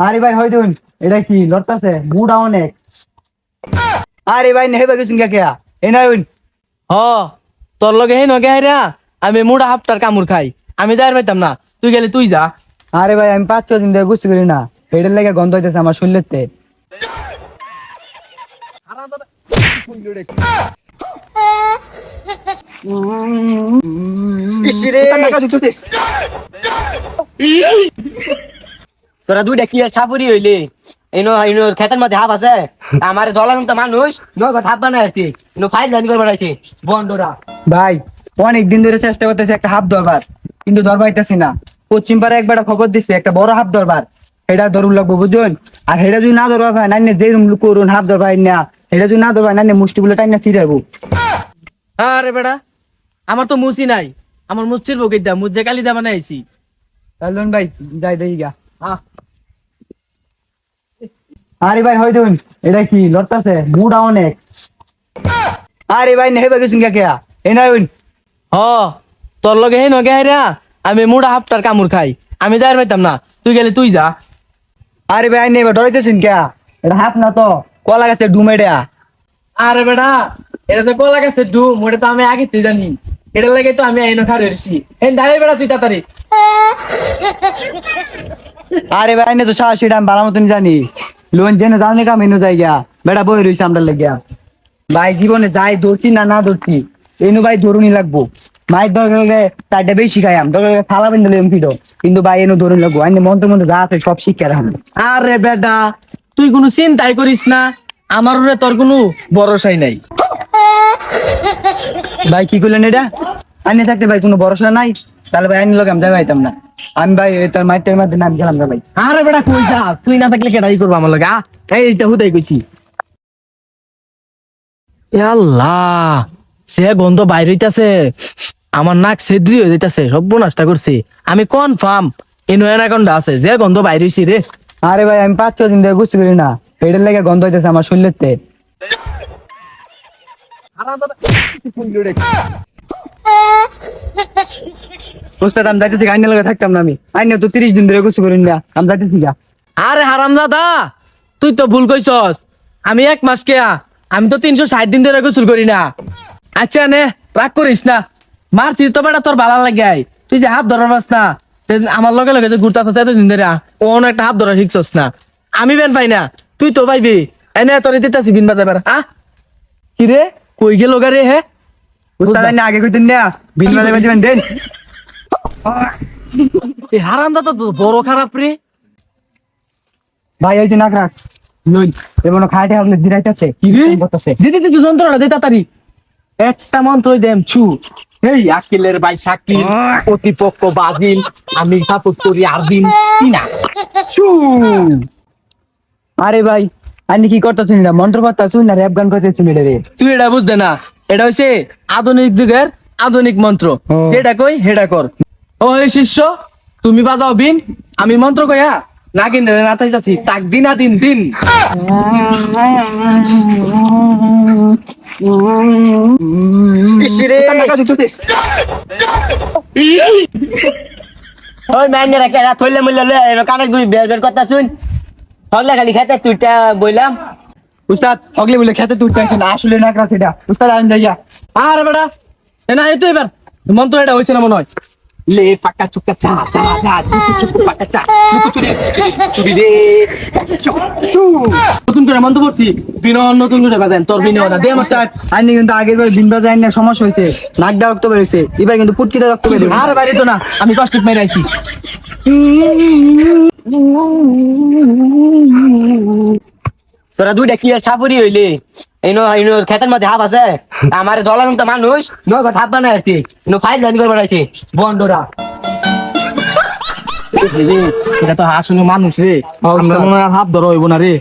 আরে ভাই হইতুন এটা কি লড়তাছে মুডা অনেক। আরে ভাই নেহে গেছুন কে কে এনা হইন। হ তোর লগে হে নগে হাইরা আমি মুড়া হাফটার কামড় খাই। আমি যাই পাইতাম না, তুই গেলে তুই যা। আরে ভাই আমি 5-6 দিন ধরে গুছতে করি না, এটার লেগে গন্ধ হইতেছে আমার শরীরেতে। তোরা দুইটা কি ছাপুরি হইলি? এনো এনো খেতের মধ্যে হাফ আছে, আমার দলের মতো মানুষ নগদ হাফ বানাই আসছি, এনো ফাইল লাইন করে বানাইছি বন্ডরা। ভাই অনেক দিন ধরে চেষ্টা করতেছি একটা হাফ ধরবার, কিন্তু ধরবা পাইতেছি না। পশ্চিম পাড়া একবার খবর দিচ্ছে একটা বড় হাফ ধরবার, এটা ধরুন লাগবো বুঝুন। আর সেটা যদি না ধরবা ভাই নাইনে যে করুন হাফ ধরবাই না, সেটা যদি না ধরবা নাইনে মুষ্টিগুলো টাইনা ছিড়াবো। আরে বেড়া, আমার তো মুসি নাই, আমার মুসির বকে দা মুজে কালি দা বানাইছি। তাহলে ভাই যাই দেখি গা। হ্যাঁ আরে ভাই হইতুন এটা কি লড়তাছে মুডা অনেক। আরে ভাই নেহে গেছুন কে কে এনা হইন। হ তোর লগে হে নগে হাইরা আমি মুড়া হাফটার কামড় খাই। আমি যাই পাইতাম না, তুই গেলে তুই যা। আরে ভাই নেবে ডরাইতেছেন কে? এটা হাফ না তো কলা গাছে ডুমেডা। আরে বেড়া, এটা তো কলা গাছে ডুম, ওটা তো আমি আগে তুই জানি। এটার লাগে তো আমি আইনো খারে এসেছি। হে দাঁড়িয়ে বেড়া তুই তাড়াতাড়ি। আরে ভাই নে তো সাহসী আমি ভালো মতন জানি, লোন জেনে জানি কাম এনু যাই গা বেটা বই রইছে আমরা লেগিয়া। ভাই জীবনে যাই ধরছি না না ধরছি এনু ভাই ধরুনি লাগবো। মায়ের দরকার তারটা বেশি খাইয়াম দরকার থালা বেঁধে ফিরো, কিন্তু ভাই এনু ধরুন লাগবো। আইনে মন্ত্র মন্ত্র যা আছে সব শিক্ষা রাখবো। আরে বেটা, তুই কোনো চিন্তাই করিস না, আমার উপরে তোর কোনো ভরসাই নাই। ভাই কি করলেন এটা? আইনে থাকতে ভাই কোনো ভরসা নাই, তাহলে ভাই আইনি লোক আমি যাই পাইতাম না। আমি ভাই তোর মাইটের মধ্যে নাম গেলাম না ভাই। আরে বেটা কই যা, তুই না থাকলে কেটাই করবো আমার লগে। এইটা হুদাই কইছি। আল্লাহ, সে গন্ধ বাইর হইতাছে, আমার নাক ছেদ্রি হয়ে যাইতাছে, সর্বনাশটা করছি। আমি কনফার্ম এনো অ্যানাকোন্ডা আছে, যে গন্ধ বাইর হইছি রে। আরে ভাই আমি 5-6 দিন ধরে গুছতে করি না, এটার লেগে গন্ধ হইতেছে আমার শরীরেতে। ওস্তাদ আমি যাইতেছি, আইনের লগে থাকতাম না আমি। আইনে তো 30 দিন ধরে গুছতে করি না, আমি যাইতেছি গা। আরে হারামজাদা, তুই তো ভুল কইছস। আমি 1 মাস কেয়া, আমি তো 360 দিন ধরে গোসল করি না। আচ্ছা নে, রাগ করিস না। মারছি তো বেটা তোর ভালো লাগে, তুই যে হাফ ধরার পাস না, আমার লগে লগে যে ঘুরতাছ এতদিন ধরে, কোন একটা হাফ ধরা শিখছস না। আমি বেন পাই না, তুই তো পাইবি। এনে তোর দিতেছি বিন বাজাবার। কি রে, কই গেল গারে? হে ওস্তাদ আইনে আগে কইতেন না বিল বাজাবে দিবেন দেন। এই হারামজাদা তো বড় খারাপ রে। ভাই এই যে নাক রাখ লই, এমন খাইতে আপনি জিরাইতাছে কি রে, বলতাছে। দিদি তুই যন্ত্রণা দে তাড়াতাড়ি। একটা মন্ত্রই দেম ছু। এই আকিলের ভাই শাকিল, প্রতিপক্ষ বাজিল, আমি সাপোর্ট করি আরদিন কি না ছু। আরে ভাই আইনি কি করতেছেন না? মন্ত্র পাতাছুন না র‍্যাপ গান করতেছুন এটা রে? তুই এটা বুঝতে না, এটা হইছে আধুনিক যুগের আধুনিক মন্ত্র। যেটা কই হেটা কর। ও হে শিষ্য, তুমি বাজাও বিন, আমি মন্ত্র কইয়া নাগিন রে নাতাই যাচ্ছি তাক দিনা দিন দিন। ওই ম্যানে রাখে রাত হইলে মইলে লয়ে এনো কানে গুলি বের বের কথা শুন। হগলা খালি খেতে তুইটা বইলাম। উস্তাদ হগলে বলে খেতে তুই টেনশন আসলে নাক রাখ এটা। উস্তাদ আইন যাইয়া। আরে বেটা, এনা এই তো এবার মন্ত্র এটা হইছে না মনে হয়। লে পাকা চুকা চা চা চা চুকু পাকা চা চুকু চুরি চুরি রে চু। নতুন করে মন্ত্র পড়ছি, বিনন নতুন করে বাজান তোর বিনন না দে আমার। উস্তাদ আইনি কিন্তু আগের বার দিন বাজে আইনে সমস্যা হইছে, নাক দা রক্ত বের হইছে, এবার কিন্তু পুটকিতে রক্ত বের হইছে। আরে বাইরে তো না, আমি কষ্ট মেরে আইছি। তোরা দুইটা কি ছাপুরি হইলি? এনো এনো খেতের মধ্যে হাফ আছে, আমার দলের মতো মানুষ নগদ হাফ বানাই আসছি, এনো ফাইল লাইন করে বানাইছি বন্ডরা। এটা তো আসলে মানুষ রে, আমরা মনে হয় হাফ ধরা হইব না রে।